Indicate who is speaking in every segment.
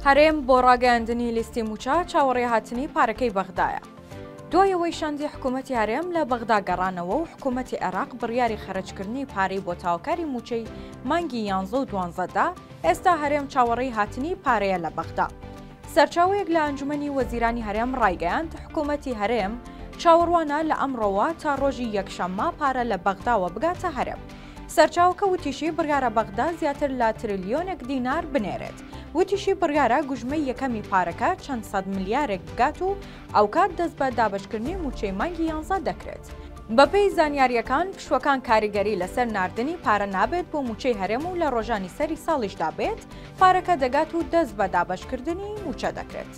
Speaker 1: هەرێم بۆ ڕاگەاندنی لیستی موچە چاوەڕێی هاتنی پارەکەی بەغدایە. دوایەوەی شاندی حکوومەتی هەرێم لە بەغدا گەڕانەوە و حکوومەتی عێراق بڕیاری خەرجکردنی پارەی بۆ تاوەکاری موچەی مانگی 11 و 12دا ئێستا هەرێم چاوەڕێی هاتنی پارەیە لە بەغدا. سەرچاوەیەک لە ئەنجومەنی وەزیرانی هەرێم ڕایگەیاند حکوومەتی هەرێم چاوەڕوانە لە ئەمڕۆوە تا ڕۆژی یەکشەممە پارە لە بەغداوە بگاتە هەرێم. سەرچاوکە وتیشی بڕیارە بەغدا زیاتر لە تریلیۆنێک دینار بنێرێت. وتیشی بڕیارە گوژمەی یەکەمی پارەکە چەند سەد ملیارێک بگات و ئەو کات دەست بە دابشکردنی موچەی مانگی 11 دەکرێت. بەپێی زانیاریەکان پشوەکان کاریگەری لەسەر ناردنی پارە نابێت بۆ موچەی هەرێم و لە ڕۆژانی سەری ساڵیشدا بێت پارەکە دەگات و دەست بە دابشکردنی موچە دەکرێت.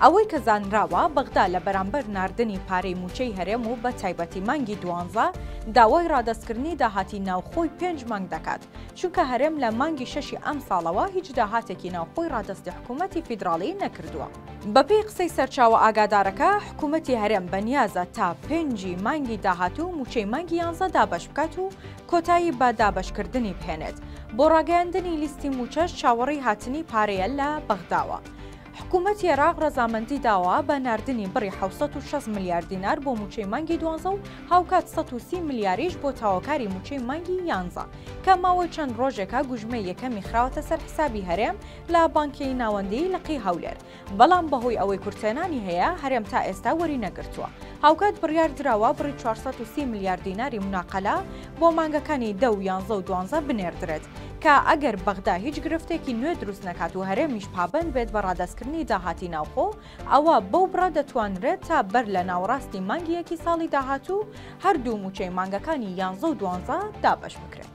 Speaker 1: ئەوەی کە زانراوە بەغدا لە بەرامبەر ناردنی پارەی موچەی هەرێم و بە تایبەتی مانگی 12 داوای ڕادەستکردنی داهاتی ناوخۆی 5 مانگ دەکات چونکە هەرێم لە مانگی 6 ئەم ساڵەوە هیچ داهاتێکی ناوخۆی ڕادەستی حکوومەتی فیدراڵی نەکردووە. بەپێی قسەی سەرچاوە ئاگادارەکە حکوومەتی هەرێم بەنیازە تا 5 مانگی داهاتوو موچەی مانگی 11 دابش بکات و کۆتایی بە دابشکردنی بهێنێت بۆ ڕاگەاندنی لیستی موچەش چاوەڕێی هاتنی پارەیە لە بەغداوە. حکوومەتی عێراق ڕەزامەندی داوە بە ناردنی بڕی 760 میلیارد دینار بۆ موچەی مانگی 12 و هاوکات 130 میلیاریش بۆ تاوەکاری موچەی مانگی 11 کە ماوەی چەند ڕۆژێکە گوژمەی یەکەمی خراوەتە سەر حسابی هەرێم لە بانکەی ناوەندی لقی هەولێر. بەڵام بەهۆی ئەوەی کورتێنانی هەیە هەرێم تا ئێستا وەری نەگرتووە. هاوکات بڕیار دراوە بڕی 430 میلیارد دیناری مناقەلە بۆ مانگەکانی 10 و 11 و 12 بنێردرێت کە ئەگەر بەغدا هیچ گرفتێکی نوێ دروست نەکات و هەرێمیش پابند بێت بە ڕادەستکردنی داهاتی ناوخۆ ئەوە بەو بڕا دەتوانرێت تا بەر لە ناوەڕاستی مانگی یەکی ساڵی داهاتوو هەردوو موچەی مانگەکانی 11 و 12 دابش بکرێت.